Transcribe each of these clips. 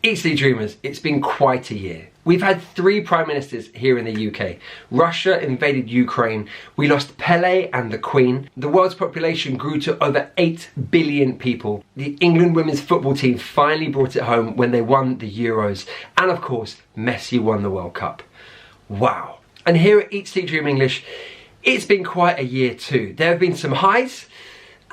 Eat Sleep Dreamers, it's been quite a year. We've had 3 prime ministers here in the UK. Russia invaded Ukraine, we lost Pele and the Queen, the world's population grew to over 8 billion people, the England women's football team finally brought it home when they won the Euros, and of course, Messi won the World Cup. Wow. And here at Eat Sleep Dream English, it's been quite a year too. There have been some highs,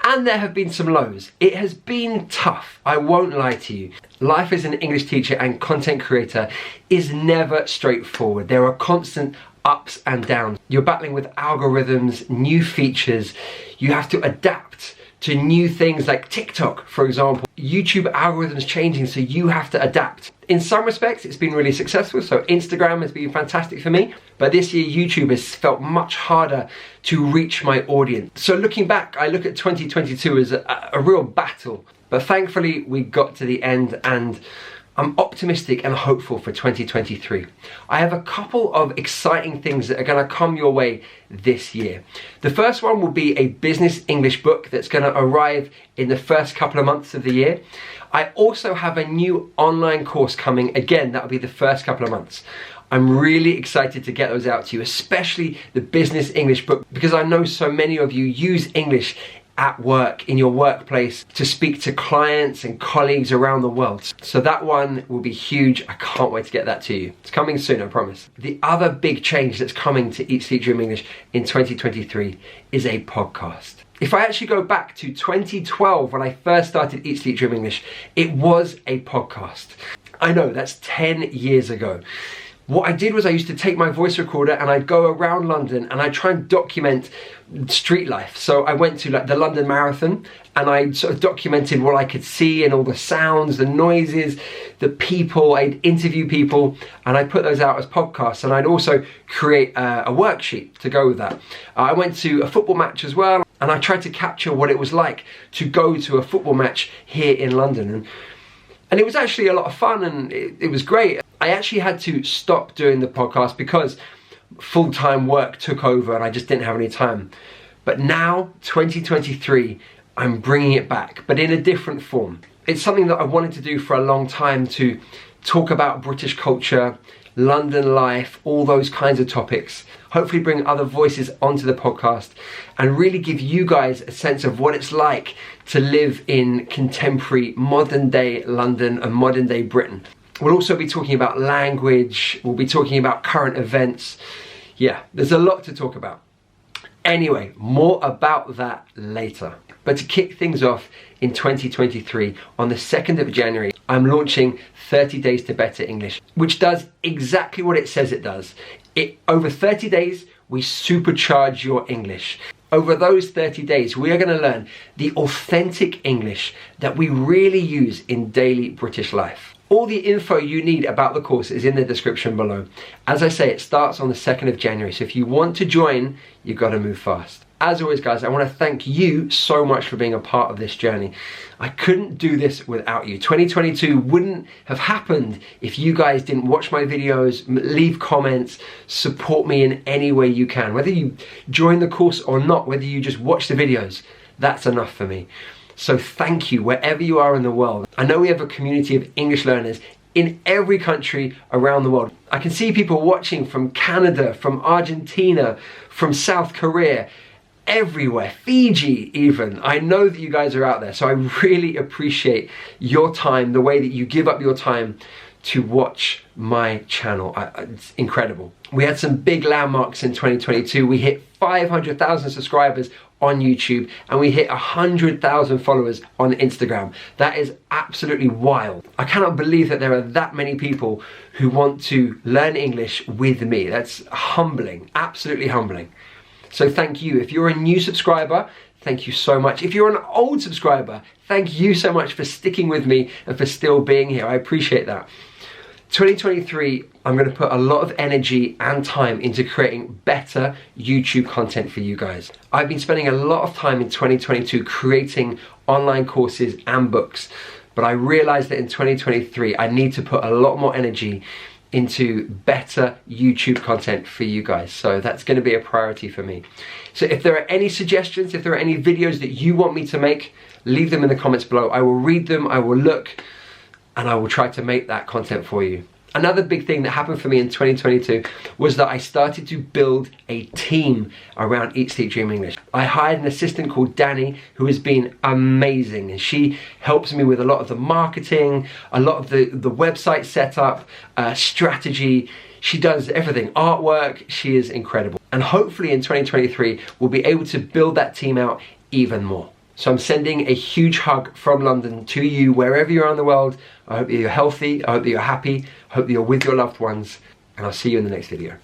and there have been some lows. It has been tough, I won't lie to you. Life as an English teacher and content creator is never straightforward. There are constant ups and downs. You're battling with algorithms, new features. You have to adapt to new things like TikTok, for example. YouTube algorithms changing, so you have to adapt. In some respects, it's been really successful. So Instagram has been fantastic for me, but this year YouTube has felt much harder to reach my audience. So looking back, I look at 2022 as a real battle, but thankfully we got to the end and I'm optimistic and hopeful for 2023. I have a couple of exciting things that are going to come your way this year. The first one will be a business English book that's going to arrive in the first couple of months of the year. I also have a new online course coming. Again, that'll be the first couple of months. I'm really excited to get those out to you, especially the business English book, because I know so many of you use English at work, in your workplace, to speak to clients and colleagues around the world. So that one will be huge. I can't wait to get that to you. It's coming soon, I promise. The other big change that's coming to Eat Sleep Dream English in 2023 is a podcast. If I actually go back to 2012 when I first started Eat Sleep Dream English, it was a podcast. I know, that's 10 years ago. What I did was I used to take my voice recorder and I'd go around London and I'd try and document street life. So I went to like the London Marathon and I sort of documented what I could see and all the sounds, the noises, the people. I'd interview people and I put those out as podcasts, and I'd also create a worksheet to go with that. I went to a football match as well, and I tried to capture what it was like to go to a football match here in London. And it was actually a lot of fun and it was great. I actually had to stop doing the podcast because full-time work took over and I just didn't have any time. But now, 2023, I'm bringing it back, but in a different form. It's something that I wanted to do for a long time, to talk about British culture, London life, all those kinds of topics. Hopefully bring other voices onto the podcast and really give you guys a sense of what it's like to live in contemporary modern day London and modern day Britain. We'll also be talking about language, we'll be talking about current events. Yeah, there's a lot to talk about. Anyway, more about that later. But to kick things off in 2023, on the 2nd of January, I'm launching 30 Days to Better English, which does exactly what it says it does. Over 30 days, we supercharge your English. Over those 30 days, we are going to learn the authentic English that we really use in daily British life. All the info you need about the course is in the description below. As I say, it starts on the 2nd of January, so if you want to join, you've got to move fast. As always, guys, I want to thank you so much for being a part of this journey. I couldn't do this without you. 2022 wouldn't have happened if you guys didn't watch my videos, leave comments, support me in any way you can. Whether you join the course or not, whether you just watch the videos, that's enough for me. So thank you wherever you are in the world. I know we have a community of English learners in every country around the world. I can see people watching from Canada, from Argentina, from South Korea, everywhere, Fiji even. I know that you guys are out there, so I really appreciate your time, the way that you give up your time to watch my channel. It's incredible. We had some big landmarks in 2022. We hit 500,000 subscribers on YouTube and we hit 100,000 followers on Instagram. That is absolutely wild. I cannot believe that there are that many people who want to learn English with me. That's humbling, absolutely humbling. So thank you. If you're a new subscriber, thank you so much. If you're an old subscriber, thank you so much for sticking with me and for still being here. I appreciate that. 2023, I'm going to put a lot of energy and time into creating better YouTube content for you guys. I've been spending a lot of time in 2022 creating online courses and books, but I realized that in 2023, I need to put a lot more energy into better YouTube content for you guys. So that's going to be a priority for me. So if there are any suggestions, if there are any videos that you want me to make, leave them in the comments below. I will read them, I will look. and I will try to make that content for you. Another big thing that happened for me in 2022 was that I started to build a team around Eat, Sleep, Dream English. I hired an assistant called Danny, who has been amazing, and she helps me with a lot of the marketing, a lot of the website setup, strategy. She does everything, artwork. She is incredible. And hopefully in 2023, we'll be able to build that team out even more. So I'm sending a huge hug from London to you, wherever you are in the world. I hope that you're healthy, I hope that you're happy, I hope that you're with your loved ones, and I'll see you in the next video.